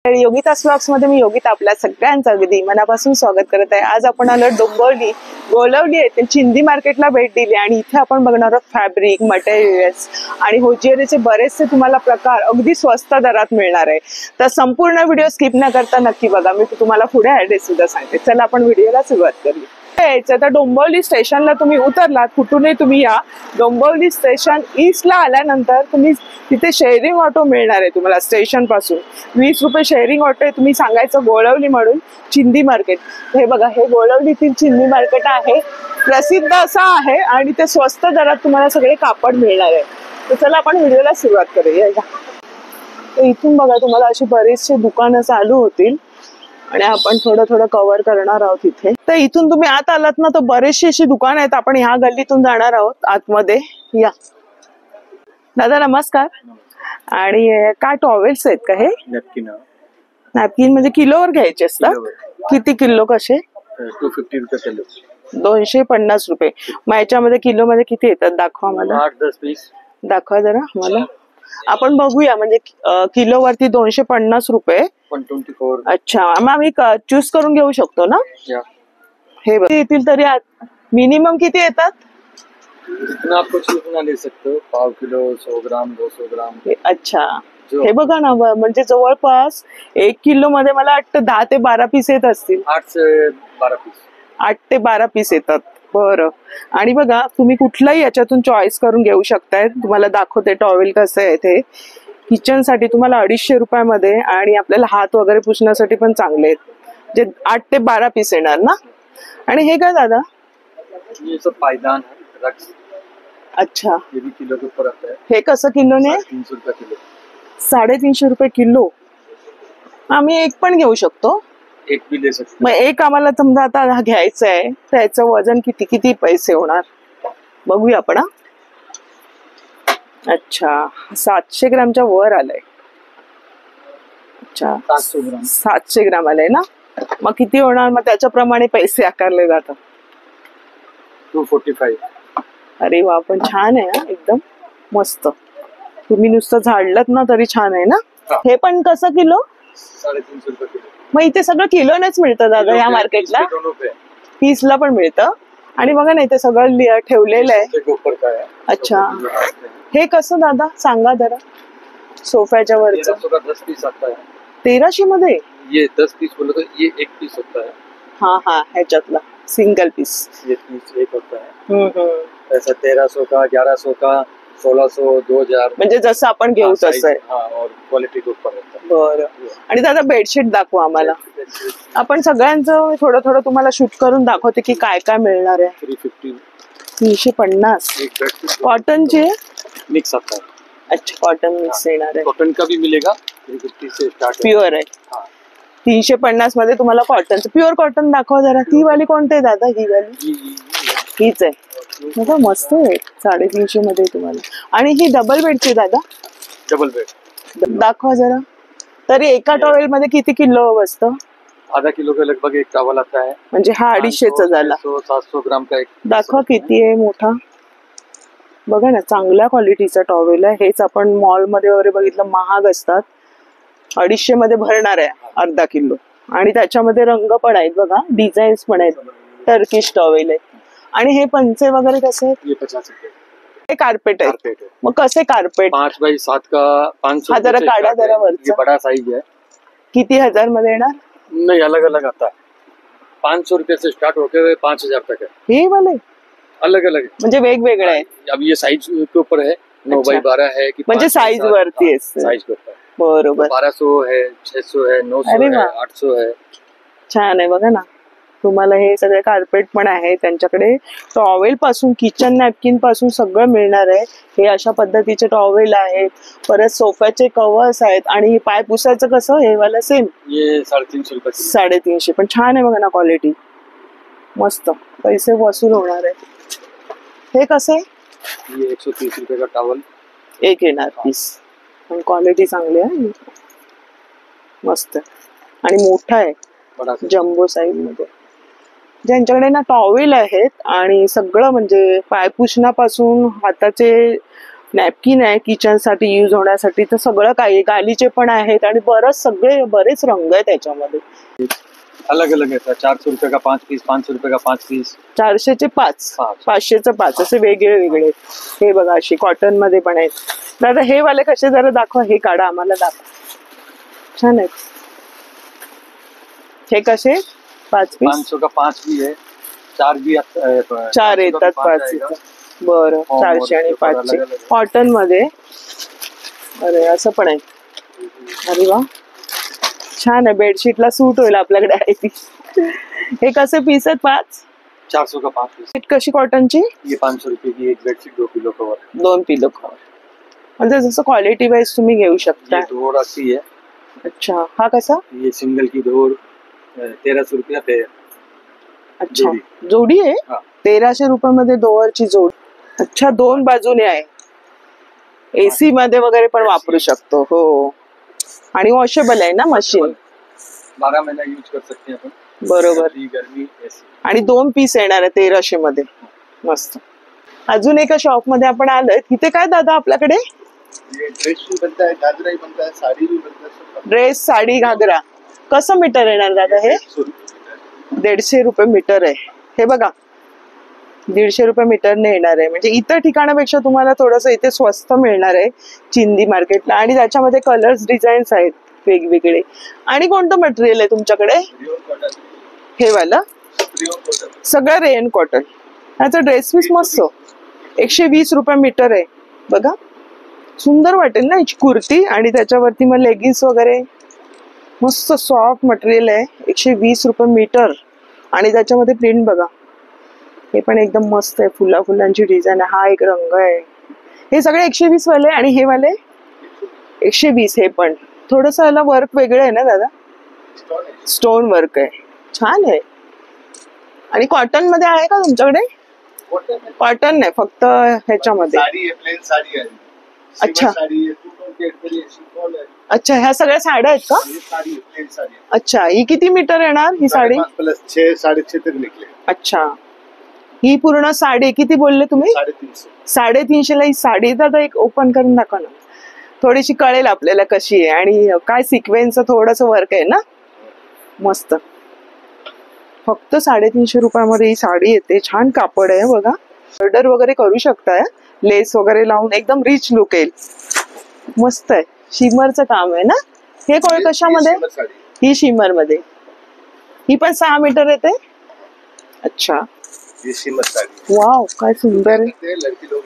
योगितास vlogs मध्ये मी योगिता आपल्या सगळ्यांचं अगदी मनापासून स्वागत करत आहे। आज आपण आलो डोंबिवली गोलवली येथे चिंदी मार्केटला भेट दिली आणि इथे आपण बघणार आहोत फॅब्रिक मटेरियल्स आणि होजियरीचे बरेचसे तुम्हाला प्रकार अगदी स्वस्त दरात मिळणार आहे। तर संपूर्ण व्हिडिओ स्किप न करता नक्की बघा। मी तुम्हाला पुढे ऍड्रेस सुद्धा सांगते। चला आपण व्हिडिओला सुरुवात करूया। तर डोंबिवली स्टेशनला तुम्ही उतरलात कुठूनही तुम्ही या। डोंबिवली स्टेशन ईस्टला आल्यानंतर तुम्ही तिथे शेअरिंग ऑटो मिळणार आहे तुम्हाला स्टेशन पासून 20 रुपये शेअरिंग ऑटो आहे। तुम्ही सांगायचं गोळवली म्हणून चिंदी मार्केट। हे बघा हे गोळवलीतील चिंदी मार्केट आहे, प्रसिद्ध असं आहे आणि ते स्वस्त दरात तुम्हाला सगळे कापड मिळणार आहे। तर चला आपण व्हिडिओला सुरुवात करूया। तर इथून बघा तुम्हाला अशी बरेचसे दुकानं चालू होतील आणि आपण थोडं थोडं कव्हर करणार आहोत इथे। तर इथून तुम्ही आत आलात ना तर बरेचशी अशी दुकान आहेत। आपण ह्या गल्लीतून जाणार आहोत आतमध्ये। या दादा नमस्कार। आणि काय टॉवेल्स आहेत का हे? नॅपकिन म्हणजे किलोवर घ्यायचे असतात? किती किलो कसे? 250 रुपये किलो। 250 रुपये। मग याच्यामध्ये किलो मध्ये किती येतात दाखवा मला। 8-10 पीस दाखवा जरा मला। आपण बघूया म्हणजे किलो वरती 250 रुपये। 124। अच्छा मग आम्ही चूज करून घेऊ शकतो ना? हे येतील तरी मिनिमम किती येतात? जितना आपको चूजना ले सकते हो, पाव किलो 100 ग्राम 200 ग्राम। अच्छा हे बघा ना म्हणजे जवळपास 1 किलो मध्ये मला वाटतं 10 ते 12 पीस येत असतील। 8 से 12 पीस। 8 ते 12 पीस येतात। बरं आणि बघा तुम्ही कुठलाही याच्यातून चॉईस करून घेऊ शकताय। तुम्हाला दाखवते टॉवेल कसं आहे ते। किचन साठी तुम्हाला 250 रुपयामध्ये आणि आपल्याला हात वगैरे पुसण्यासाठी पण चांगले आहेत। जे 8 ते 12 पीस येणार ना। आणि हे काय दादा? ये सब पायदान है रक्स। अच्छा ये भी किलो के ऊपर आता है। हे कसं किलोने? 350 रुपये किलो। 350 रुपये किलो। आम्ही एक पण घेऊ शकतो? एक भी ले सकते। मग एक आम्हाला समजा आता घ्यायचं आहे त्याचं वजन किती किती पैसे होणार बघूया आपण। अच्छा 700 ग्रामच्या वर आलंय। अच्छा 700 ग्राम 700 ग्राम आलंय ना। मग किती होणार? मग त्याच्याप्रमाणे पैसे आकारले जातात। 245। अरे वा पण छान आहे हा एकदम मस्त। तुम्ही नुसतं झाडलत ना तरी छान आहे ना। हे पण कसं किलो? 350 रुपये किलो। मग इथे सगळं किलोनेच मिळतं दादा या मार्केटला? पीसला पण मिळतं। आणि बघा ना इथे सगळं ठेवलेलं आहे। अच्छा हे कसं दादा सांगा जरा। सोफ्याच्या वरचं 10 पीस आता है। 1300 मध्ये? ये 10 पीस बोलो तो ये एक पीस होता है। हाँ हाँ ह्याच्यातला सिंगल पीस। ये पीस एक होता है। ऐसा 1300 का 1100 का 1600 2000 म्हणजे जसं आपण घेऊ तसं आहे। हाँ और क्वालिटी के ऊपर होता है। बरं आणि दादा बेडशीट दाखवा आम्हाला। आपण सगळ्यांचं थोडं थोडं तुम्हाला शूट करून दाखवते की काय काय मिळणार आहे। 350 कॉटनचे मिक्स आता है। अच्छा कॉटन मिक्स येणार आहे। कॉटन का भी मिलेगा 350 से स्टार्ट। प्युअर आहे। 350 मध्ये तुम्हाला कॉटनचं प्युअर कॉटन दाखवा जरा। ती वाली कोणती आहे दादा? ही वाली हीच आहे बघा मस्त आहे। 350 मध्ये तुम्हाला। आणि ही डबल बेडची दादा? डबल बेड दाखवा जरा। तरी एका टॉवेल मध्ये किती किलो बसतं? आधा किलो का लगभग एक टॉवल आता है। म्हणजे हा 250चा झाला। 700 ग्राम का एक दाखवा किती आहे मोठा। बघा ना चांगल्या क्वालिटीचा टॉवेल आहे। हेच आपण मॉल मध्ये वगैरे बघितलं महाग असतात। 250 मध्ये भरणार आहे अर्धा किलो। आणि त्याच्यामध्ये रंग पण आहेत बघा, डिझाईन्स पण आहेत। टर्किश टॉवेल आहे। आणि हे पंचे वगैरे कसे आहेत? ये 50 रुपये। हे कार्पेट आहे। मग कसे कार्पेट? 5 बाई 7 का 500। हा जरा काढा जरा वरचा। ये बड़ा साइज है। किती हजार मध्ये येणार? नहीं अलग अलग आता है। 500 रुपए से स्टार्ट होकर 5000 तक है। हे वाले अलग अलग है म्हणजे वेगवेगळे आहे। अब ये साइज के ऊपर है। 9 बाई 12 है कि म्हणजे साइज वरती असते। साइज के ऊपर बरोबर। 1200 है 600 है 900 है 800 है। छान आहे बघा ना। तुम्हाला हे सगळे कार्पेट पण आहे त्यांच्याकडे। टॉवेल पासून किचन नॅपकिन पासून सगळं मिळणार आहे। हे अशा पद्धतीचे टॉवेल आहेत। परत सोफ्याचे कव्हर्स आहेत। आणि पाय पुसायचं कसं हे वाला सेम? ये 350 रुपये। 350 पण छान आहे बघा ना क्वालिटी मस्त। पैसे वसूल होणार आहे। हे कसं आहे? ये 130 रुपये का टॉवल एक येणार पीस। पण क्वालिटी चांगली आहे मस्त आणि मोठा आहे जम्बो साईज मध्ये। ज्यांच्याकडे ना टॉवेल आहेत आणि सगळं म्हणजे पायपुसण्यापासून हाताचे नॅपकिन आहे किचन साठी यूज होण्यासाठी, तर सगळं काही गालीचे पण आहेत आणि बरेच रंग आहेत त्याच्यामध्ये. अलग अलग है, 400 रुपए का 5 पीस, 500 रुपए का 5 पीस, 400चे 5, पाच. 500चे 5 असे वेगळे वेगळे. हे बघा अशी कॉटन मध्ये पण आहेत. दादा हे वाले कसे जरा दाखवा, हे काढा आम्हाला दाखवा. छान आहेत. हे कसे 5 पीस? 500 का 5 भी है, 4 भी 4 येतात 5. बरं, 400 आणि 500 कॉटन मध्ये. अरे असं पण आहे. अरे वा, छान आहे. बेडशीटला सूट होईल आपल्याकडे आहे ती. हे कसे पीस आहेत? 5? 400 का 5 पीस. कशी कॉटनची? ये 500 रुपए की एक बेडशीट, 2 पिलो कवर. 2 पिलो कवर. म्हणजे जसं क्वालिटी वाईज तुम्ही घेऊ शकता. ये धोड़ आती है. अच्छा, हा कसा? ये सिंगल की धोड़ 1300 रुपया पे. अच्छा, जोडी आहे. 1300 रुपयामध्ये दोअरची जोड. अच्छा, 2 बाजूने आहे. एसी मध्ये वगैरे पण वापरू शकतो. हो, आणि वॉशेबल आहे ना मशीन. 12 महीना यूज कर सकते हैं अपन. बरोबर. गर्मी ऐसी. आणि 2 पीस येणार आहे 1300 मध्ये. मस्त. अजून एका शॉप मध्ये आपण आलोय. तिथे काय दादा आपल्याकडे? ड्रेस भी बनता है, घाघरा भी बनता है, साड़ी भी बनता है. ड्रेस, साडी, घागरा. कसं मीटर येणार दादा हे? 150 रुपये मीटर आहे. हे बघा, 150 रुपये मीटरने येणार आहे. म्हणजे इतर ठिकाणापेक्षा तुम्हाला थोडस इथे स्वस्त मिळणार आहे चिंदी मार्केटला. आणि त्याच्यामध्ये कलर्स, डिझाईन्स आहेत वेगवेगळे. आणि कोणतं मटेरियल आहे तुमच्याकडे? हे वाला सगळं रेयन कॉटन. ह्याचा ड्रेस पीस मस्त 120 रुपये मीटर आहे. बघा, सुंदर वाटेल ना याची कुर्ती. आणि त्याच्यावरती मग लेगिन्स वगैरे. मस्त सॉफ्ट मटेरियल आहे. 120 रुपये मीटर. आणि त्याच्यामध्ये प्रिंट बघा, हे पण एकदम मस्त आहे. फुलांची डिझाईन आहे. हा एक रंग आहे. हे सगळे 120 वाले. आणि हे वाले 120. हे पण थोडस याला वर्क वेगळं आहे ना दादा? स्टोन वर्क आहे. छान आहे. आणि कॉटन मध्ये आहे का तुमच्याकडे? कॉटन नाही, फक्त ह्याच्यामध्ये. अच्छा अच्छा, ह्या सगळ्या साड्या आहेत का? अच्छा, ही किती मीटर येणार ही साडी? 6 6.5 तक निकले. अच्छा, ही पूर्ण साडी किती बोलले तुम्ही? 350 ला ही साडी. दादा एक ओपन करून दाखवा ना, थोडीशी कळेल आपल्याला कशी आहे. आणि काय सिक्वेन्सचं थोडस वर्क आहे ना. मस्त. फक्त 350 रुपयामध्ये ही साडी येते. छान कापड आहे बघा. ऑर्डर वगैरे करू शकताय. लेस वगैरे लावून एकदम रिच लुक येईल. मस्त आहे. शिमरचं काम आहे ना हे? कशामध्ये? ही शिमर मध्ये. ही पण 6 मीटर येते. अच्छा, ये शिमर साड़ी. वाव, काय सुंदर आहे. लड़की लोग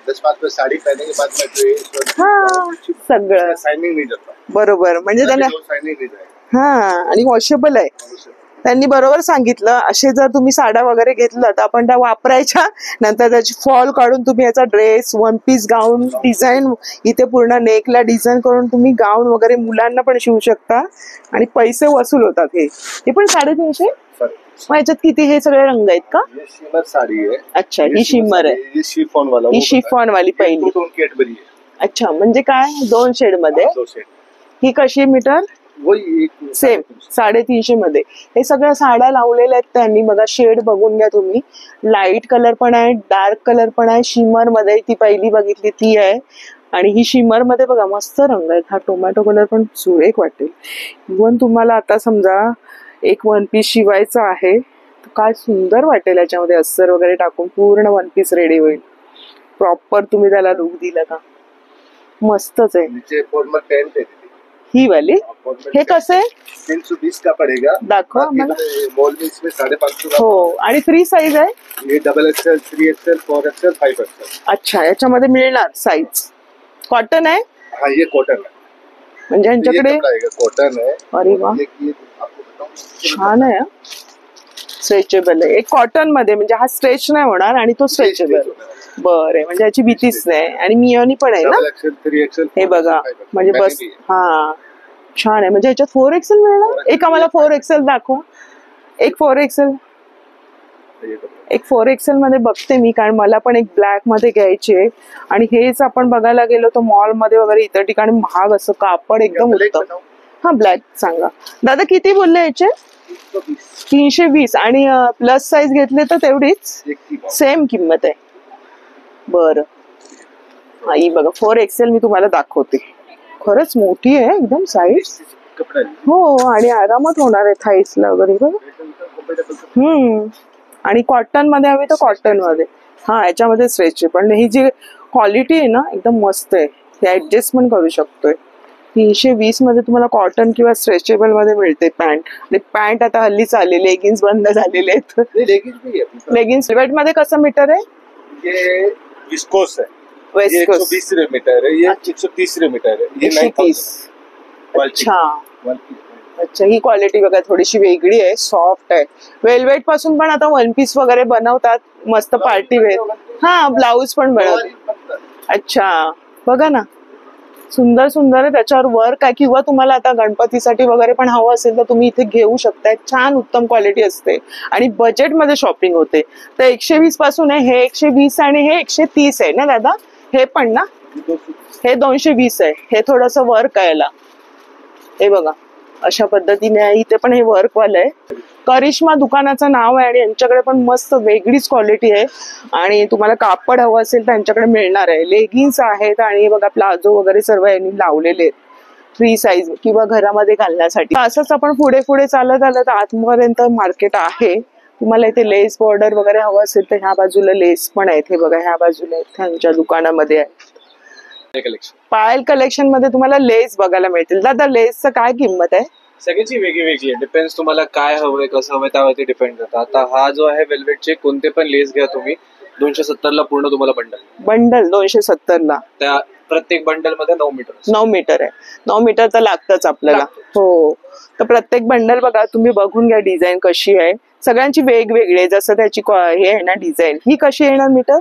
10-5 साड़ी पहनने के बाद में ड्रेस. हा, सगळं शाइनिंग नहीं जाता. बरोबर. म्हणजे त्याला शाइनिंग नहीं जाएगा. हा, आणि वॉशेबल आहे. त्यांनी बरोबर सांगितलं. असे जर तुम्ही साड्या वगैरे घेतलं तर आपण त्या वापरायच्या, नंतर त्याची फॉल काढून तुम्ही याचा ड्रेस, 1 पीस गाऊन डिझाईन, इथे पूर्ण नेकला डिझाईन करून तुम्ही गाऊन वगैरे मुलांना पण शिवू शकता. आणि पैसे वसूल होतात. हे पण 350. मग याच्यात किती? हे सगळे रंग आहेत का? ये शिमर साड़ी है. अच्छा, ही शिमर आहे. ये शिफॉन वाला. ही शिफॉन वाली पहिली. कैडबरी है. अच्छा, म्हणजे काय 2 शेड मध्ये. ही कशी मीटर? सेम 350 मध्ये. हे सगळ्या साड्या लावलेल्या आहेत त्यांनी. बघा, शेड बघून घ्या तुम्ही. लाईट कलर पण आहे, डार्क कलर पण आहे. शिमर मध्ये ती पहिली बघितली ती आहे. आणि ही शिमर मध्ये बघा मस्त रंग आहेत. हा टोमॅटो कलर पण सुरेख वाटेल. इव्हन तुम्हाला आता समजा एक 1 पीस शिवायचा आहे तर काय सुंदर वाटेल. याच्यामध्ये अस्तर वगैरे टाकून पूर्ण 1 पीस रेडी होईल. प्रॉपर तुम्ही त्याला लुक दिला का मस्तच आहे. नीचे फॉर्मल पैंट है. ही वाली. हे कसं आहे? 320 का पड़ेगा. दाखवा मला. मॉल में इसमें 550 का. हो, आणि फ्री साईज आहे. ये XXL, 3XL, 4XL, 5XL. अच्छा, याच्यामध्ये मिळणार साईज. कॉटन आहे. हाँ, ये कॉटन है. म्हणजे यांच्याकडे कॉटन है. अरे वा, छान आहे. स्ट्रेचेबल आहे. एक कॉटन मध्ये, म्हणजे हा स्ट्रेच नाही होणार आणि तो स्ट्रेचेबल. बरं, म्हणजे याची भीतीच नाही. आणि मियोनी पण आहे ना. हे बघा, म्हणजे बस. हा, छान आहे. म्हणजे ह्याच्यात 4XL मिळणार. एक आम्हाला 4XL दाखवा. एक 4XL मध्ये बघते मी, कारण मला पण एक ब्लॅक मध्ये घ्यायचे. आणि हेच आपण बघायला गेलो तर मॉल मध्ये वगैरे इतर ठिकाणी महाग असं कापड एकदम उत्तम. हा, ब्लॅक सांगा दादा. किती बोलले याचे? 320. आणि प्लस साईज घेतले तर तेवढीच सेम किंमत आहे. बरं, हा ही बघा 4XL मी तुम्हाला दाखवते. खरंच मोठी आहे एकदम साईज. कपडा हो आणि आरामात होणार आहे थाईसला वगैरे बघा. आणि कॉटन मध्ये हवी तर कॉटन मध्ये. हा याच्यामध्ये स्ट्रेचेबल. ही जी क्वालिटी आहे ना एकदम मस्त आहे. हे ऍडजस्टमेंट करू शकतोय. 320 मध्ये तुम्हाला कॉटन किंवा स्ट्रेचेबल मध्ये मिळते पॅन्ट. आणि पॅन्ट आता हल्ली चालले लेगिन्स बंद झालेले आहेत. लेगिन्स वेट मध्ये कसं मीटर आहे? ये विस्कोस है, वेस्ट ये कोस्ट 120 मीटर है, ये 130 मीटर है, ये 130. 9000. अच्छा अच्छा ही क्वालिटी बघा थोडीशी वेगळी आहे. सॉफ्ट आहे. वेलवेट पासून पण आता वन पीस वगैरे बनवतात मस्त पार्टी वेअर. हा ब्लाऊज पण बनवतात. अच्छा बघा ना सुंदर सुंदर आहे. त्याच्यावर वर्क आहे. किंवा तुम्हाला आता गणपतीसाठी वगैरे पण हवं असेल तर तुम्ही इथे घेऊ शकताय. छान उत्तम क्वालिटी असते आणि बजेटमध्ये शॉपिंग होते. तर 120 पासून आहे. हे 120 आणि हे 130 आहे ना दादा? हे पण ना हे 220 आहे. हे थोडस वर्क आहे याला. हे बघा अशा पद्धतीने आहे. इथे पण हे वर्क वालं आहे. करिश्मा दुकानाचं नाव आहे आणि यांच्याकडे पण मस्त वेगळीच क्वालिटी आहे. आणि तुम्हाला कापड हवं असेल तर यांच्याकडे मिळणार आहे. लेगिन्स आहेत आणि बघा प्लाझो वगैरे सर्व यांनी लावलेले आहेत 3 साईज किंवा घरामध्ये घालण्यासाठी. असंच आपण पुढे पुढे चालत आलं तर आतपर्यंत मार्केट आहे. तुम्हाला इथे लेस बॉर्डर वगैरे हवं असेल तर ह्या बाजूला लेस पण आहेत. हे बघा ह्या बाजूला त्यांच्या दुकानामध्ये आहे. पायल कलेक्शन मध्ये तुम्हाला लेस बघायला मिळतील. दादा लेसचं काय किंमत आहे? सगळ्याची वेगळी वेगळी आहे. डिपेंड्स तुम्हाला काय हवंय कसं हवंय त्यावरती डिपेंड करतं. आता हा जो आहे वेल्वेटचे कोणते पण लेस घ्या तुम्ही 270 ला पूर्ण तुम्हाला बंडल 270 ला. त्या प्रत्येक बंडल मध्ये 9 मीटर 9 मीटर आहे. 9 मीटर तर लागतच आपल्याला. हो तर प्रत्येक बंडल बघा तुम्ही बघून घ्या डिझाईन कशी आहे. सगळ्यांची वेगवेगळी आहे. जसं त्याची हे आहे ना डिझाईन. ही कशी येणार मीटर?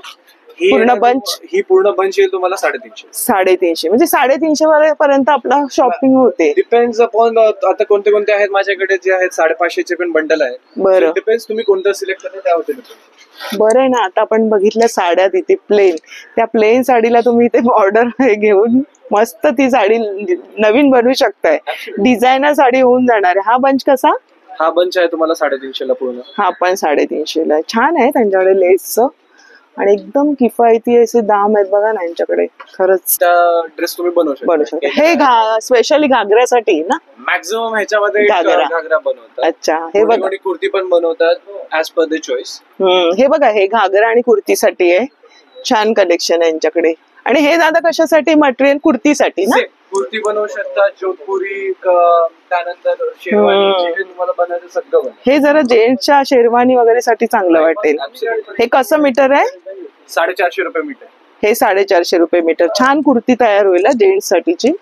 पूर्ण बंच ही पूर्ण बंच येईल तुम्हाला 350. 350 म्हणजे 350 पर्यंत आपला शॉपिंग होते. डिपेंड्स अपॉन आता कोणते कोणते आहेत माझ्याकडे जे आहेत 550 पण बंडल आहेत. बरं डिपेंड्स तुम्ही कोणतं सिलेक्ट करता त्यावरती डिपेंड. बरं आहे ना. आता आपण बघितल्या साड्या तिथे प्लेन. त्या प्लेन साडीला तुम्ही इथे बॉर्डर घेऊन मस्त ती साडी नवीन बनवू शकताय. डिझायनर साडी होऊन जाणार आहे. हा बंच कसा? हा बंच आहे तुम्हाला 350 ला पूर्ण. हा पण 350 ला. छान आहे त्यांच्याकडे लेसचं आणि एकदम किफायती असे दाम आहेत बघा ना यांच्याकडे. खरंच ड्रेस तुम्ही बनवू शकता. हे स्पेशली घागऱ्यासाठी ना मॅक्झिमम ह्याच्यामध्ये घागरा बनवतात. अच्छा हे बघा कुर्ती पण बनवतात ऍज पर द चॉईस. हे बघा हे घागरा आणि कुर्तीसाठी आहे. छान कलेक्शन आहे यांच्याकडे. आणि हे दादा कशासाठी? मटेरियल कुर्तीसाठी ना? कुर्ती बनवू शकता जोधपुरी त्यानंतर शेरवानी तुम्हाला बनायचं सगळं. हे जरा जेंट्सच्या शेरवानी वगैरे साठी चांगलं वाटेल. हे कसं मीटर आहे? 450 रुपये मीटर. हे 450 रुपये मीटर. छान कुर्ती तयार होईल जेंट्स साठीची.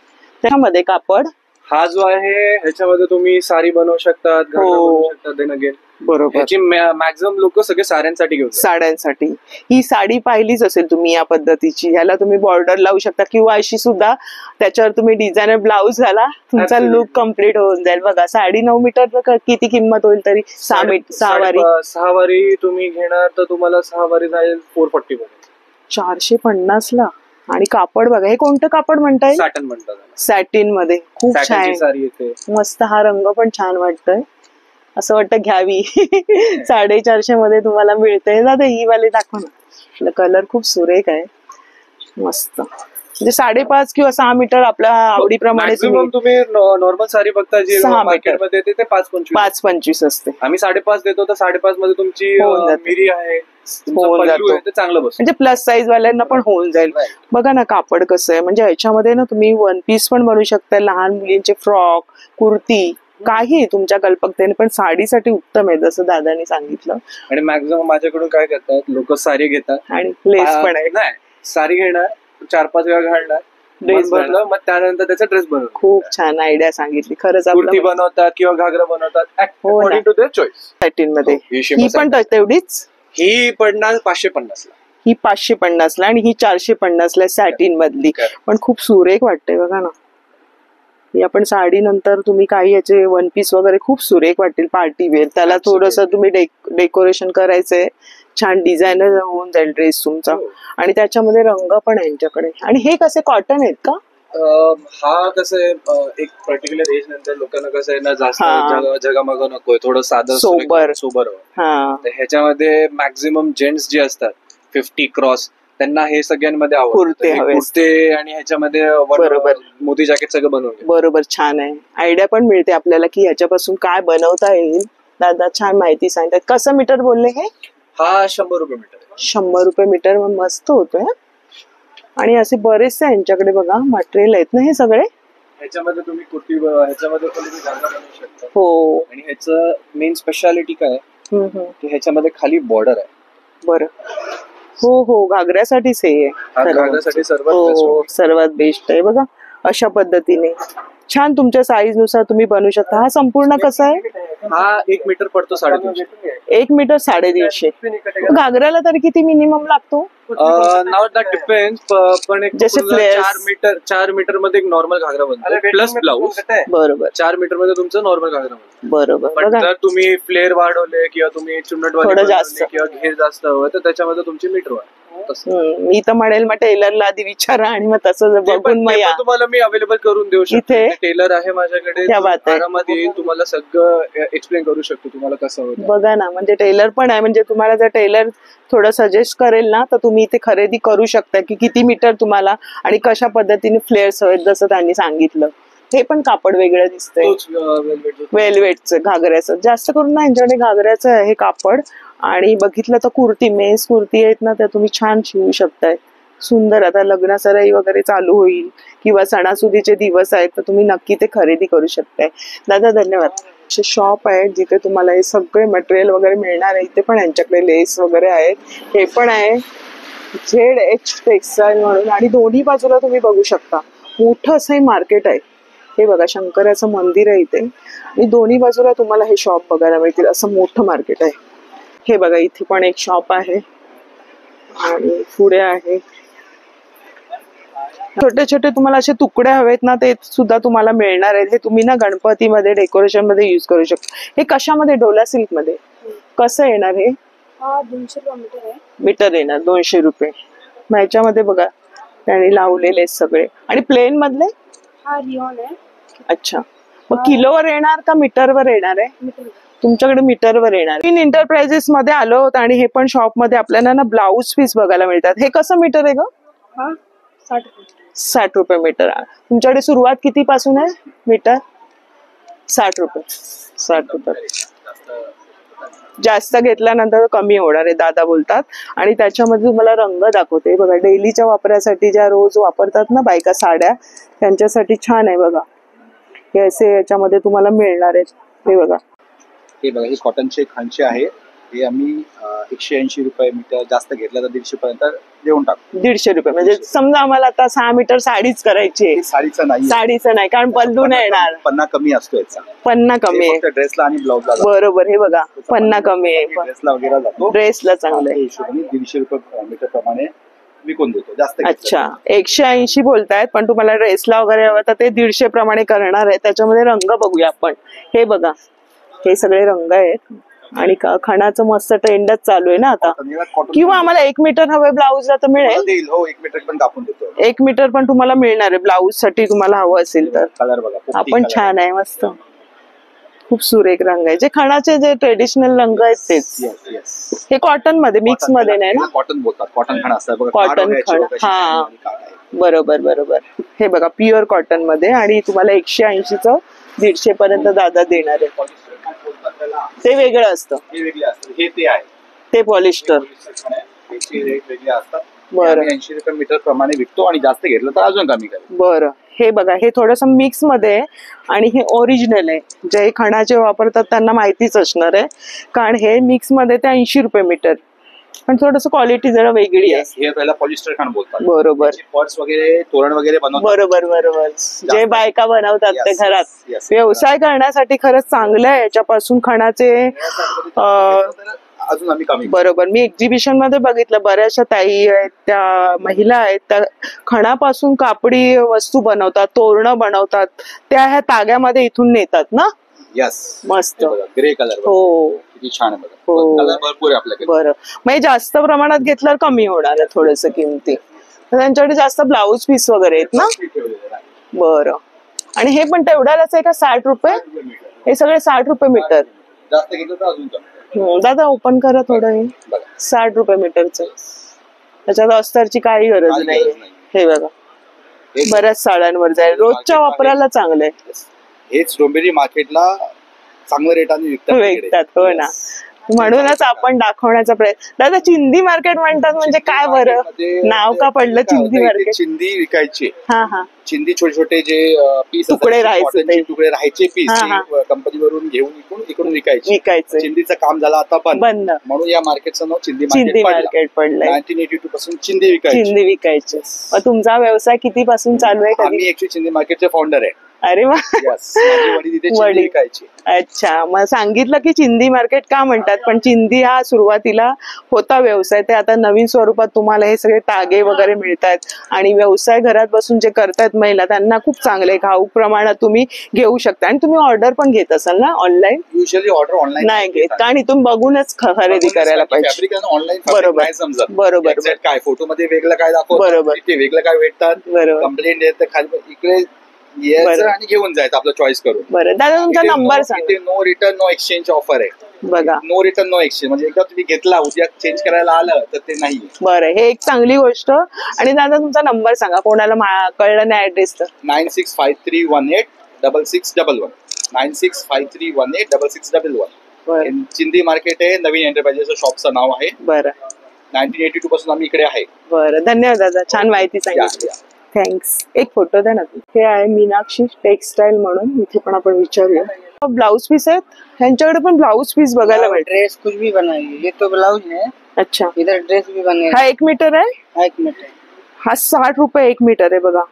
त्यामध्ये कापड हा जो आहे ह्याच्यामध्ये तुम्ही साडी बनवू शकतात, बनवू शकतात. देन अगेन बरोबर ह्याची मॅक्झिमम लोक सगळे साड्यांसाठी घेऊन साड्यांसाठी. ही साडी पाहिलीच असेल तुम्ही या पद्धतीची. ह्याला तुम्ही बॉर्डर लावू शकता किंवा अशी सुद्धा त्याच्यावर तुम्ही डिझायनर ब्लाऊज घाला. तुमचा लुक कम्प्लीट होऊन जाईल. बघा 9.5 मीटर किती किंमत होईल तरी? 6 वारी तुम्ही घेणार तर तुम्हाला 6 वारी जाईल 440 पर्यंत. 450 ला. आणि कापड बघा हे कोणतं कापड म्हणताय? सॅटिन म्हणतात. सॅटिन मध्ये खूप छान साडी येते. मस्त. हा रंग पण छान वाटतोय. असं वाटतं घ्यावी. 450 मध्ये तुम्हाला मिळते. दादा ही वाली दाखव ना. कलर खूप सुरेख आहे. मस्त. म्हणजे 5.5 किंवा 6 मीटर आपल्या आवडीप्रमाणे तुम्ही नॉर्मल साडी बघता जी मार्केटमध्ये येते ते 5.25 असते. आम्ही 5.5 देतो तर 5.5 मध्ये तुमची मिरी आहे चांगलं बस. म्हणजे प्लस साईज वाल्यांना पण होऊन जाईल. बघा ना कापड कसं आहे. म्हणजे ह्याच्यामध्ये ना तुम्ही वन पीस पण बनवू शकता. लहान मुलींचे फ्रॉक कुर्ती काही तुमच्या कल्पकतेने. पण साडीसाठी उत्तम आहे जसं दादानी सांगितलं. आणि मॅक्झिमम माझ्याकडून काय करतात लोक साडी घेतात आणि लेस पण आहे. नाही साडी घेणार 4-5 वेळा घालणार ड्रेस बनवलं मग त्यानंतर त्याचा ड्रेस बनवतात. खूप छान आयडिया सांगितली खरंच. कुर्ती बनवतात किंवा घागरा बनवतात according to their choice. Satin मध्ये ही पण तेवढीच. ही पडणार 550 ला. ही 550 ला आणि ही 450 ला सॅटिन मधली. पण खूप सुरेख वाटते बघा ना. ही आपण साडी नंतर तुम्ही काही याचे वन पीस वगैरे खूप सुरेख वाटतील पार्टी वेअर. त्याला थोडस तुम्ही डेकोरेशन करायचंय. छान डिझायनर होऊन जाईल ड्रेस तुमचा. आणि त्याच्यामध्ये रंग पण आहे यांच्याकडे. आणि हे कसे कॉटन आहेत का? हा कसं आहे एक पर्टिक्युलर एज नंतर लोकांना कसं आहे ना जास्त जगामग नकोय. थोडं साधं सोबर. ह्याच्यामध्ये मॅक्झिमम जेंट्स जे असतात 50 क्रॉस त्यांना हे सगळ्यांमध्ये कुर्ते आवडतं. हवे कुर्ते आणि ह्याच्यामध्ये बरोबर. मोती जॅकेट सगळं बनवलं. बरोबर, छान आहे. आयडिया पण मिळते आपल्याला की ह्याच्यापासून काय बनवता येईल. दादा छान माहिती सांगतात. कसं मीटर बोलले हे? हा 100 रुपये मीटर आहे. 100 रुपये मीटर. मग मस्त होतोय. आणि असे बरेचसे यांच्याकडे बघा मटेरियल आहेत ना हे सगळे. ह्याच्यामध्ये तुम्ही कुर्ती ह्याच्यामध्ये पण तुम्ही घागरा बनवू शकता. हो. आणि ह्याचं मेन स्पेशालिटी काय आहे की ह्याच्यामध्ये खाली बॉर्डर आहे. बरं. हो हो, घागऱ्यासाठीच हे हा आहे. घागऱ्यासाठी सर्वात हो best हो, होईल. सर्वात बेस्ट आहे बघा. अशा पद्धतीने छान तुमच्या साईज नुसार तुम्ही बनवू शकता. हा संपूर्ण कसा आहे? हा 1 मीटर पडतो 350. 1 मीटर 150. घागऱ्याला तरी किती मिनिमम लागतो? Now that depends. पण एक जसे flares. 4 मीटर मध्ये एक नॉर्मल घागरा बनतो प्लस ब्लाऊज. बरोबर 4 मीटर मध्ये तुमचं नॉर्मल घागरा बनतो. बरोबर. पण बघा जर तुम्ही फ्लेअर वाढवले किंवा तुम्ही चुन्नट थोडं जास्त. किंवा घेर जास्त हवं तर त्याच्यामध्ये तुमची मीटर वाढ. मी तर म्हणेल मग टेलरला आधी विचारा आणि मग तसं बघून मग या. तुम्हाला मी अवेलेबल करून देऊ शकतो. इथे? टेलर आहे माझ्याकडे. क्या बात आहे. आरामात येईल, तुम्हाला सगळं एक्सप्लेन करू शकतो तुम्हाला कसं होतं. बघा ना, म्हणजे टेलर पण आहे. म्हणजे तुम्हाला जर टेलर थोडं सजेस्ट करेल ना तर तुम्ही इथे खरेदी करू शकता की किती मीटर तुम्हाला आणि कशा पद्धतीने फ्लेअर्स हवेत जसं त्यांनी सांगितलं. हे पण कापड वेगळं दिसतंय. तोच velvet. वेलवेटचं घागऱ्याचं जास्त करून ना यांच्याकडे घागऱ्याचं आहे कापड. आणि बघितलं तर कुर्ती, मेन्स कुर्ती आहेत ना त्या तुम्ही छान शिवू शकताय. सुंदर. आता लग्न सराई वगैरे चालू होईल किंवा सणासुदीचे दिवस आहेत तर तुम्ही नक्की ते खरेदी करू शकताय. दादा धन्यवाद. असे शॉप आहे जिथे तुम्हाला हे सगळे मटेरियल वगैरे मिळणार आहे. इथे पण यांच्याकडे लेस वगैरे आहेत. हे पण आहे ZH टेक्सटाईल म्हणून. आणि दोन्ही बाजूला तुम्ही बघू शकता मोठं असं हे मार्केट आहे. हे बघा शंकराचं मंदिर आहे इथे आणि दोन्ही बाजूला तुम्हाला हे शॉप बघायला मिळतील. असं मोठं मार्केट आहे. हे बघा इथे पण एक शॉप आहे आणि पुढे आहे छोटे छोटे तुम्हाला असे तुकडे हवेत ना ते सुद्धा तुम्हाला मिळणार आहेत. हे तुम्ही ना गणपतीमध्ये डेकोरेशन मध्ये युज करू शकता. हे कशामध्ये? डोला सिल्क मध्ये. कसं येणार हे? 200 मीटर आहे. मीटर येणार 200 रुपये. मग ह्याच्यामध्ये बघा त्यांनी लावलेले सगळे. आणि प्लेन मधले? हा रिओन आहे. अच्छा. मग किलोवर येणार का मीटरवर येणार आहे? मीटर. तुमच्याकडे मीटरवर येणार. इन एंटरप्राइजेस मध्ये आलो होत आणि हे पण शॉप मध्ये आपल्याला ना ब्लाऊज पीस बघायला मिळतात. हे कसं मीटर आहे ग? हा 60 रुपये. 60 रुपये मीटर. तुमच्याकडे सुरुवात किती पासून आहे मीटर? 60 रुपये. 60 रुपये. जास्त घेतल्यानंतर कमी होणार आहे दादा बोलतात. आणि त्याच्यामध्ये तुम्हाला रंग दाखवते बघा. डेलीच्या वापरासाठी ज्या रोज वापरतात ना बायका साड्या त्यांच्यासाठी छान आहे बघा. हे असे याच्यामध्ये तुम्हाला मिळणार आहेत. हे बघा हे बघा, हे कॉटनचे खांचे आहे. हे आम्ही 180 रुपये मीटर, जास्त घेतलं तर 150 पर्यंत देऊन टाकतो. 150 रुपये. म्हणजे समजा आम्हाला आता 6 मीटर साडीच करायची आहे. हे साडीचं नाही, साडीचं नाही कारण बदलू नाही येणार. पन्ना कमी असतो याचा. पन्ना कमी आहे. ड्रेसला आणि ब्लाउजला बरोबर. हे बघा पन्ना कमी आहे. ड्रेसला वगैरे जातो. ड्रेसला चांगलं आहे. 150 रुपये मीटर प्रमाणे विकून देतो. जास्त अच्छा. 180 बोलतायत पण तुम्हाला ड्रेसला वगैरे हवं तर ते 150 प्रमाणे करणार आहे. त्याच्यामध्ये रंग बघूया आपण. हे बघा हे सगळे रंग आहेत आणि खणाचं मस्त ट्रेंडच चालू आहे ना आता. किंवा आम्हाला 1 मीटर हवे ब्लाऊजला तर मिळेल. देईल. हो 1 मीटर पण कापून देतो. 1 मीटर पण तुम्हाला मिळणार आहे ब्लाऊज साठी तुम्हाला हवं असेल तर. कलर बघा. आपण छान आहे मस्त. खूप सुरेख रंग आहे. जे खणाचे जे ट्रेडिशनल रंग आहेत तेच. हे कॉटन मध्ये मिक्स मध्ये नाही ना? कॉटन बोलतात. कॉटन खण असतात बघा. कॉटन खण. हा बरोबर बरोबर. हे बघा प्युअर कॉटन मध्ये आणि तुम्हाला 180चं 150 पर्यंत दादा देणार आहे. ते वेगळं असतं. हे वेगळे असतात. हे ते आहे ते पॉलिस्टर. याचे रेट वेगळे असतात. बरं. 80 रुपये मीटर प्रमाणे विकतो आणि जास्त घेतलं तर अजून कमी करेल. बरं. हे बघा हे थोडस मिक्स मध्ये आहे आणि हे ओरिजिनल आहे. जे खणाचे वापरतात त्यांना माहितीच असणार आहे कारण हे मिक्स मध्ये ते 80 रुपये मीटर. पण थोडस क्वालिटी जरा वेगळी आहे. हे पहिला पॉलिस्टर खाण बोलतात. बरोबर पर्स वगैरे तोरण वगैरे बनवतात. बरोबर बरोबर. जे बायका बनवतात ते Yes, घरात yes, yes. व्यवसाय करण्यासाठी खरंच चांगलं आहे. याच्यापासून खणाचे अजून आम्ही कमी. बरोबर. मी एक्झिबिशन मध्ये बघितलं बऱ्याचशा ताई आहेत त्या महिला आहेत त्या खणापासून कापडी वस्तू बनवतात, तोरणं बनवतात. त्या ह्या ताग्यामध्ये इथून नेतात ना. यस मस्त. Grey colour. हो किती छान आहे बघा. हो. कलर भरपूर आहे आपल्याकडे. बरं. मग हे जास्त प्रमाणात घेतल्यावर कमी होणार आहे थोडस किमती. तर त्यांच्याकडे जास्त ब्लाऊज पीस वगैरे आहेत ना. बरं. आणि हे पण तेवढ्यालाच आहे का 60 रुपये? हे सगळे 60 रुपये मीटर. जास्त घेतलं तर अजून कमी. दादा ओपन करा थोडं. हे बघा 60 रुपये मीटरचं. त्याच्यात अस्तरची काही गरज काही नाही. गरज नाही. हे बघा हे- बऱ्याच साड्यांवर जाईल, रोजच्या मार्केटमध्ये- वापरायला चांगलं आहे. हेच डोंबिवली मार्केटला चांगल्या रेटाने विकतात तिकडे. विकतात हो ना. म्हणूनच आपण दाखवण्याचा प्रयत्न. दादा चिंदी मार्केट म्हणतात म्हणजे काय बरं मार्केटमध्ये नाव का पडलं काय चिंदी होतं, इथे मार्केट? चिंदी विकायची. हा हा चिंदी छोटे छोटे जे पीस तुकडे राहायचे ते. तुकडे राहायचे पीस हा, हा. कंपनीवरून घेऊन इकडून विकायचे. विकायचं चिंदीचं काम झालं आता बंद. म्हणून या मार्केटचं नाव चिंदी चिंदी मार्केट मार्केट पडलंय. 1982 पासून चिंदी विकायची. चिंदी विकायचे. मग तुमचा व्यवसाय किती पासून चालू आहे? कधी? आम्ही ऍक्च्युली चिंदी मार्केटचे फाउंडर आहे. अरे वा. Yes. माझे वडील इथे चिंदी वडील. विकायचे. अच्छा, मग सांगितलं की चिंदी मार्केट का म्हणतात, पण चिंदी हा सुरुवातीला होता व्यवसाय, ते आता नवीन स्वरूपात तुम्हाला हे सगळे तागे वगैरे मिळतात आणि व्यवसाय घरात बसून जे करतायत महिला त्यांना खूप चांगले घाऊक प्रमाणात तुम्ही घेऊ शकता. आणि तुम्ही ऑर्डर पण घेत असाल ना ऑनलाईन? युजली ऑर्डर ऑनलाईन नाही घेत, कारण इथून बघूनच खरेदी करायला पाहिजे. फॅब्रिक ऑनलाईन बरोबर. नाही समजत. बरोबर. Exact काय फोटो मध्ये वेगळं काय दाखवतात, बरोबर. इथे वेगळं काय भेटतात. बरोबर. कंप्लेंट येत खाली इकडे यायचं बरोबर. आणि घेऊन जायचं आपलं चॉईस करून. बरं दादा तुमचा नंबर सांगा. No return no exchange offer आहे. बघा नो रिटर्न नो एक्सचेंज म्हणजे एकदा तुम्ही घेतला उद्या चेंज करायला आलं तर ते नाही. बरं, हे एक चांगली गोष्ट. आणि दादा तुमचा नंबर सांगा, कोणाला कळलं नाही ऍड्रेस तर. 9653186611 9653186611. बरं चिंदी मार्केट आहे, नवीन एंटरप्राइजेस शॉपचं नाव आहे. बरं 1982 पासून आम्ही इकडे आहे. बरं, धन्यवाद दादा, छान माहिती सांगितली. या. थँक्स. एक फोटो द्या ना. हे आहे मीनाक्षी टेक्सटाईल म्हणून, इथे पण आपण विचारूया. ब्लाउज पीस आहेत, ह्यांच्याकडे पण ब्लाउज पीस बघायला भेटते. ड्रेस कुछ भी बनाइए, ये तो ब्लाउज है, अच्छा, इधर ड्रेस भी बनेगा। हा 1 मीटर आहे. हाँ, 1 मीटर। हा 60 रुपये 1 मीटर आहे बघा.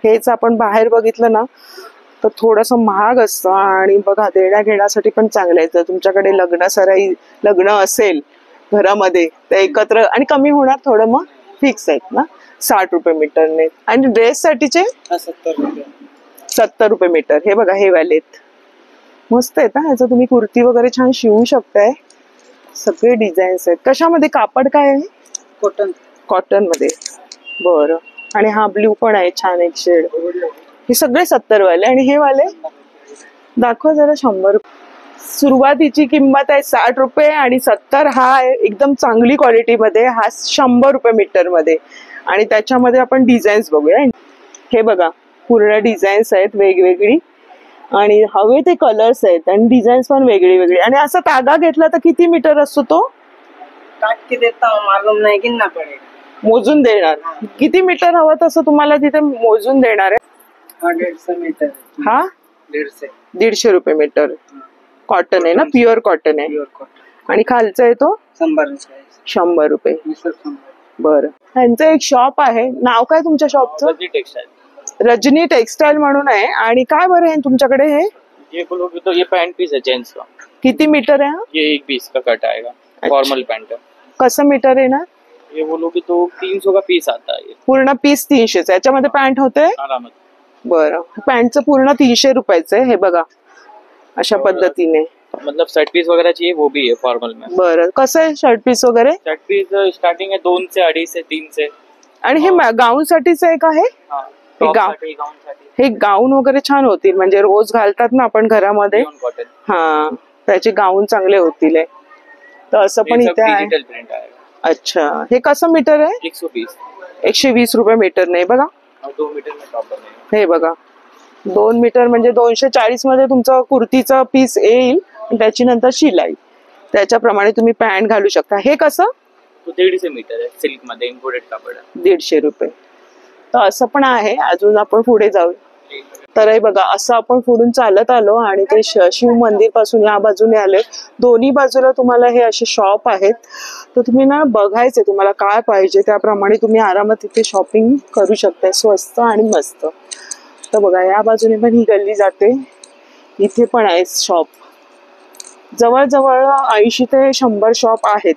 हेच आपण बाहेर बघितलं ना तर थोडस महाग असतं, आणि बघा देण्या घेण्यासाठी पण चांगलं आहे. जर तुमच्याकडे लग्न असेल घरामध्ये तर एकत्र, आणि कमी होणार थोडं, मग फिक्स आहेत ना 60 रुपये मीटरने. आणि ड्रेस साठीचे हाँ, 70 रुपये। 70 रुपये मीटर. हे बघा हे वालेत मस्त आहेत ना, ह्याचं तुम्ही कुर्ती वगैरे छान शिवू शकताय. सगळे डिझाईन्स आहेत. कशामध्ये कापड काय आहे? कॉटन। कॉटन मध्ये. बरं, आणि हा ब्ल्यू पण आहे छान एक शेड. हे सगळे 70 वाले. आणि हे वाले दाखवा जरा. 100 सुरुवातीची किंमत आहे 60 रुपये, आणि 70 हा आहे एकदम चांगली क्वालिटी मध्ये, हा 100 रुपये मीटर मध्ये. आणि त्याच्यामध्ये आपण डिझाईन्स बघूया. हे बघा पूर्ण डिझाईन्स आहेत वेगवेगळी, आणि हवे ते कलर्स आहेत, आणि डिझाईन्स पण वेगळी वेगळी. आणि असा तागा घेतला तर किती मीटर असतो तो? काट के देता हूँ, मालूम नहीं, गिनना पड़ेगा। मोजून देणार. किती मीटर हवं तसं तुम्हाला तिथे मोजून देणार आहे. हाँ, 150 मीटर। हा 150। 150 रुपये मीटर. कॉटन आहे ना, प्युअर कॉटन आहे. Pure cotton. आणि खालचा आहे तो 100 रुपये। 100 रुपये. ये सब 100। बरं, ह्यांचं एक शॉप आहे. नाव काय तुमच्या शॉपचं? रजनी टेक्सटाईल म्हणून आहे. आणि काय बरं आहे तुमच्याकडे हे? ये बोलोगे तो ये पैंट पीस है जेंट्स का, किती मीटर आहे हा? ये 1 पीस का कट आएगा, फॉर्मल पैंट है। कसं मीटर आहे ना? ये बोलोगे तो 300 का पीस आता है, ये पूर्ण पीस 300. याच्यामध्ये पॅन्ट होते. आरामत। बरं, पॅन्टचं पूर्ण 300 रुपयाचं आहे. हे बघा अशा पद्धतीने. मतलब शर्ट पीस वगैरह चाहिए वो भी है फॉर्मल में। बरं, कसं आहे शर्ट पीस वगैरे? शर्ट पीस स्टार्टिंग है 2 से 2.5 से 3 से। आणि हे गाऊन साठीच आहे का हे? हाँ, हे टॉप गाव- साठी, गाउन साठी। हे गाऊन वगैरे छान होतील, म्हणजे रोज घालतात ना आपण घरामध्ये. Rayon cotton। हा, त्याचे गाऊन चांगले होतील. तर असं पण ये सब इथे आहे. डिजिटल प्रिंट आएगा। अच्छा, हे कसं मीटर आहे? 120 120 रुपये मीटर. नाही बघा, और 2 मीटर में टॉप बनेगा। हे बघा 2 मीटर म्हणजे 240 मध्ये तुमचं कुर्तीचं पीस येईल. आणि त्याची नंतर शिलाई, त्याच्याप्रमाणे तुम्ही पॅन्ट घालू शकता. हे कसं? तो 150 मीटर है, सिल्क मध्ये इम्पोर्टेड कापड है। 150 रुपये. तर असं पण आहे. अजून आपण पुढे जाऊ. तर हे बघा असं आपण पुढून चालत आलो, आणि ते शिव मंदिर पासून या बाजूने आले. दोन्ही बाजूला तुम्हाला हे असे शॉप आहेत. तर तुम्ही ना बघायचे तुम्हाला काय पाहिजे त्याप्रमाणे तुम्ही आरामात तिथे शॉपिंग करू शकता, स्वस्त आणि मस्त. तर बघा या बाजूने पण ही गल्ली जाते, इथे पण आहे शॉप. जवळजवळ 80 ते 100 शॉप आहेत.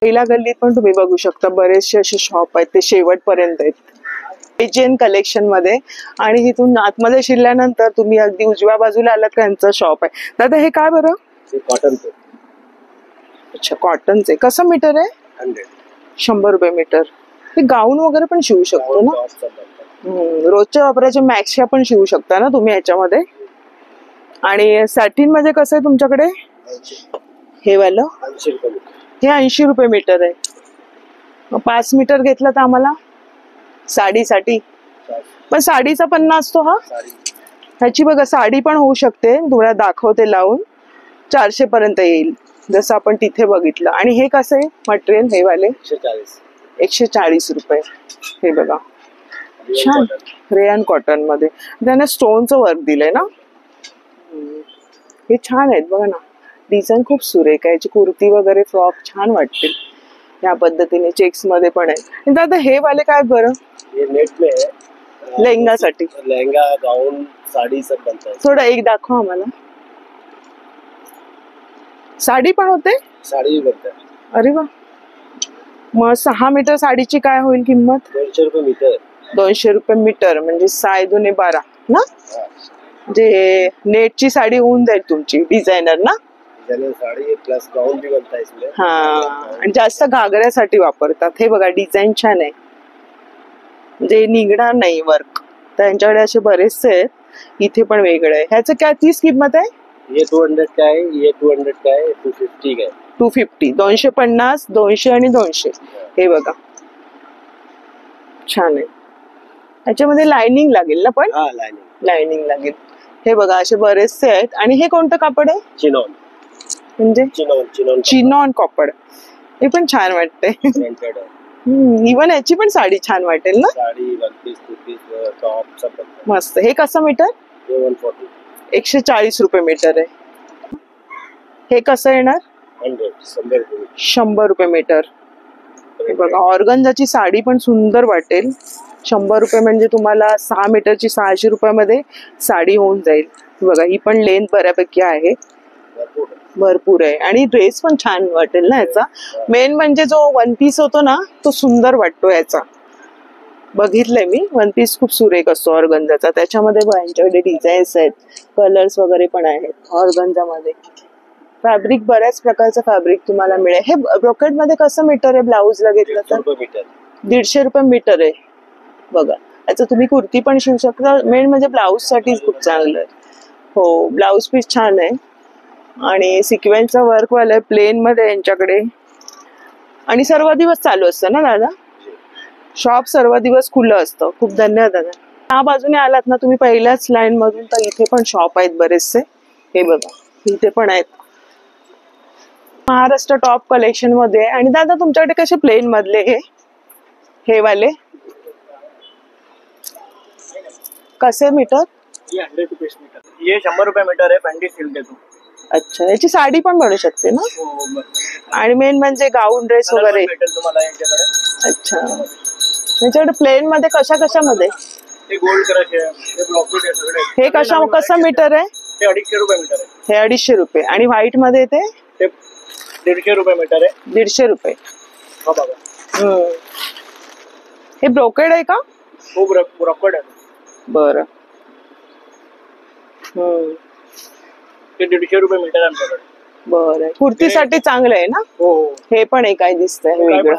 पहिल्या गल्लीत पण तुम्ही बघू शकता बरेचसे असे शॉप आहेत, ते शेवटपर्यंत आहेत एजियन कलेक्शन मध्ये. आणि इथून आतमध्ये शिरल्यानंतर तुम्ही अगदी उजव्या बाजूला आलात त्यांचं शॉप आहे. दादा हे काय बरं? कॉटन. अच्छा, कॉटनचे. कसं मीटर आहे? 100 रुपये मीटर. हे गाऊन वगैरे पण शिवू शकतो ना, रोजच्या वापराचे मॅक्सच्या पण शिवू शकता ना तुम्ही ह्याच्यामध्ये. आणि सॅटिन मध्ये कसं आहे तुमच्याकडे? हे वालं 80 रुपये हे 80 रुपये मीटर आहे. मग 5 मीटर घेतलं तर आम्हाला साडीसाठी, पण साडीचा पन्ना असतो हा. ह्याची बघा साडी पण होऊ शकते, तुम्हाला दाखवते लावून. 400 पर्यंत येईल जसं आपण तिथे बघितलं. आणि हे कसं आहे मटेरियल? हे वाले 140 रुपये. हे बघा छान रेयन कॉटन मध्ये त्याने स्टोनचं वर्क दिलंय ना. हे छान आहेत बघा ना, डिझाईन खूप सुरेख आहे. याची कुर्ती वगैरे फ्रॉक छान वाटतील या पद्धतीने. चेक्स मध्ये पण आहे. दादा हे वाले काय बरं? ये नेट में है, लेहंगासाठी. लहंगा गाउन साड़ी सब बनता है. थोडं एक दाखवा आम्हाला. साडी पण होते? साड़ी भी बनता है. अरे वा. मग 6 मीटर साडीची काय होईल किंमत? 200 रुपये मीटर. 200 रुपये मीटर म्हणजे 6 दुने 12 ना. म्हणजे नेटची साडी होऊन जाईल तुमची डिझायनर ना. साड़ी प्लस गाउन भी बनता है इसमें. हा, आणि जास्त घागऱ्यासाठी वापरतात. हे बघा डिझाईन छान आहे, म्हणजे निघणार नाही वर्क. त्यांच्याकडे असे बरेचसे आहेत. इथे पण वेगळं आहे. ह्याचं काय 30 किंमत आहे? ये 200 का है, ये 200 का है, 250 का है. 250, 250, 200 आणि 200. हे बघा छान आहे. ह्याच्यामध्ये लाइनिंग लागेल ना पण? हा, लाइनिंग लागेल. हे बघा असे बरेचसे आहेत. आणि हे कोणतं कापड आहे? चिनॉन. म्हणजे चिनॉन चिनॉन कापड. हे पण छान वाटतंय. प्रिंटेड है. इवन याची पण साडी छान वाटेल ना. Sari, one piece, two piece, top सब बनता है. मस्त. हे कसं मीटर? ये 140. 140 रुपये मीटर आहे. हे कसं येणार? 100 रुपये मीटर. हे बघा ऑर्गन्झाची साडी पण सुंदर वाटेल. 100 रुपये म्हणजे तुम्हाला 6 मीटरची 600 रुपयामध्ये साडी होऊन जाईल. बघा ही पण लेंथ बऱ्यापैकी आहे, भरपूर आहे. आणि ड्रेस पण छान वाटेल ना याचा. मेन म्हणजे जो वन पीस होतो ना तो सुंदर वाटतो याचा. बघितलंय मी, वन पीस खूप सुरेख असतो ऑर्गन्झाचा. त्याच्यामध्ये यांच्याकडे डिझाईन्स आहेत, कलर्स वगैरे पण आहेत ऑर्गन्झामध्ये. फॅब्रिक बऱ्याच प्रकारचं फॅब्रिक तुम्हाला मिळेल. हे ब्रोकेड मध्ये कसं मीटर आहे ब्लाऊजला घेतलं तर? 150 रुपये मीटर आहे. बघा याचं तुम्ही कुर्ती पण शिवू शकता. मेन म्हणजे ब्लाऊज साठी खूप चांगलं आहे. हो, ब्लाऊज पीस छान आहे आणि सिक्वेन्सचा वर्क वाला प्लेन मध्ये यांच्याकडे. आणि सर्व दिवस चालू असतं ना दादा शॉप? सर्व दिवस खुलं असतं. खूप धन्यवाद दादा. या बाजूने आलात ना तुम्ही पहिल्याच लाईन मधून तर इथे पण शॉप आहेत बरेचसे. हे बघा इथे पण आहेत. महाराष्ट्र टॉप कलेक्शन मध्ये. आणि दादा तुमच्याकडे कसे प्लेन मधले हे वाले कसे मीटर? ये 100 रुपये मीटर. ये 100 रुपये मीटर है. फॅन्डी सिल्क आहे. अच्छा, याची साडी पण बनू शकते ना. आणि मेन म्हणजे गाऊन ड्रेस वगैरे. अच्छा, याच्याकडे प्लेन मध्ये कशामध्ये? गोल्ड क्रश आहे, हे ब्लॉकेट आहे सगळे. हे कसं मीटर आहे? हे 250 रुपये मीटर आहे. हे 250 रुपये. आणि व्हाईट मध्ये ते 150 रुपये मीटर आहे. 150 रुपये. हा बघा. हे ब्रोकेड आहे का? हो, ब्रोकेड आहे. बरं. ते 150 रुपये मीटर आहे आमच्याकडे. बरं, कुर्तीसाठी चांगलं आहे ना. हो. हे पण आहे काय दिसतंय हे वेगळं.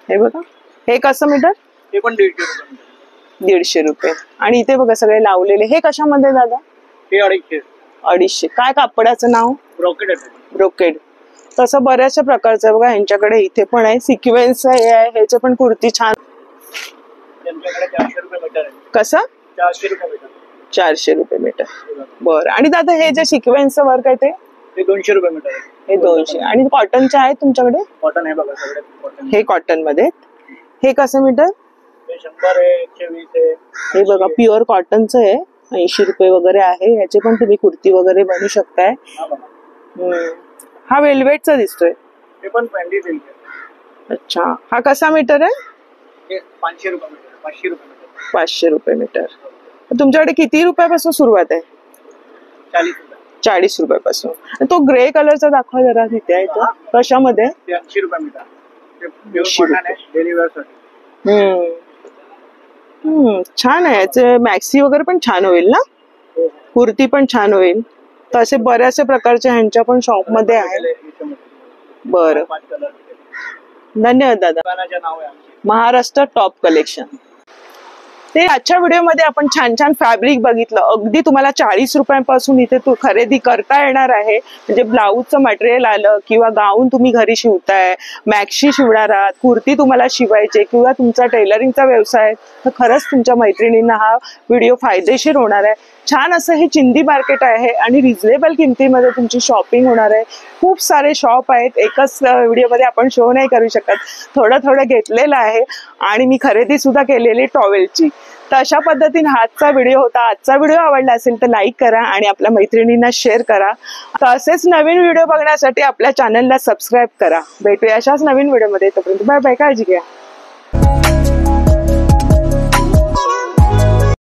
हे बघा हे कसं मीटर? ते पण 150 रुपये मीटर. 150 रुपये. आणि इथे बघा सगळे लावलेले. हे कशामध्ये दादा? हे 250. 250. काय कापडाचं नाव? ब्रोकेड आहे. ब्रोकेड. तसं बऱ्याचशा प्रकारचं आहे बघा यांच्याकडे. इथे पण आहे सिक्वेन्स आहे. ह्याचे पण कुर्ती छान. त्यांच्याकडे 400 रुपये मीटर आहे. कसं? 400 रुपये मीटर. 400 रुपये मीटर. बरं. आणि दादा हे जे सिक्वेन्सचं वर्क आहे ते? 200 रुपये मीटर आहे. हे 200. आणि कॉटनचे आहेत तुमच्याकडे? कॉटन आहे बघा सगळे कॉटन. हे कॉटन मध्ये. हे कसं मीटर? हे 100 आहे, 120 आहे. हे बघा प्युअर कॉटनचं आहे. 80 रुपये वगैरे आहे. याचे पण तुम्ही कुर्ती वगैरे बनवू शकताय. हा वेल्वेटचा दिसतोय. हे पण फॅन्डी सिल्क आहे. अच्छा, हा कसा मीटर आहे? हे 500 रुपये मीटर. 500 रुपये मीटर. 500 रुपये मीटर. तुमच्याकडे किती रुपयापासून सुरुवात आहे? 40 रुपये. 40 रुपयापासून. तो ग्रे कलरचा दाखवा जरा. तिथे आहे तो कशामध्ये? 80 रुपये मीटर. ते प्युअर कॉटन आहे, डेली वेअर साठी. छान आहे. याचे मॅक्सी वगैरे पण छान होईल ना. कुर्ती पण छान होईल. तर असे बऱ्याचशा प्रकारचे ह्यांच्या पण शॉप मध्ये आहे. बरं, धन्यवाद दादा. नाव आहे महाराष्ट्र टॉप कलेक्शन. ते आजच्या व्हिडिओमध्ये आपण छान छान फॅब्रिक बघितलं. अगदी तुम्हाला 40 रुपयांपासून इथे तू खरेदी करता येणार आहे. म्हणजे ब्लाऊजचं मटेरियल आलं किंवा गाऊन तुम्ही घरी शिवताय, मॅक्सी शिवणार आहात, कुर्ती तुम्हाला शिवायचे किंवा तुमचा टेलरिंगचा व्यवसाय, तर खरंच तुमच्या मैत्रिणींना हा व्हिडिओ फायदेशीर होणार आहे. छान असं हे चिंदी मार्केट आहे आणि रिझनेबल किमतीमध्ये तुमची शॉपिंग होणार आहे. खूप सारे शॉप आहेत, एकच व्हिडिओमध्ये आपण शो नाही करू शकत. थोडं थोडं घेतलेलं आहे आणि मी खरेदी सुद्धा केलेली टॉवेलची. तर अशा पद्धतीने आजचा व्हिडिओ होता. आजचा व्हिडिओ आवडला असेल तर लाईक करा आणि आपल्या मैत्रिणींना शेअर करा. तर असेच नवीन व्हिडिओ बघण्यासाठी आपल्या चॅनलला सबस्क्राईब करा. भेटूया अशाच नवीन व्हिडिओमध्ये. तोपर्यंत बाय बाय, काळजी घ्या.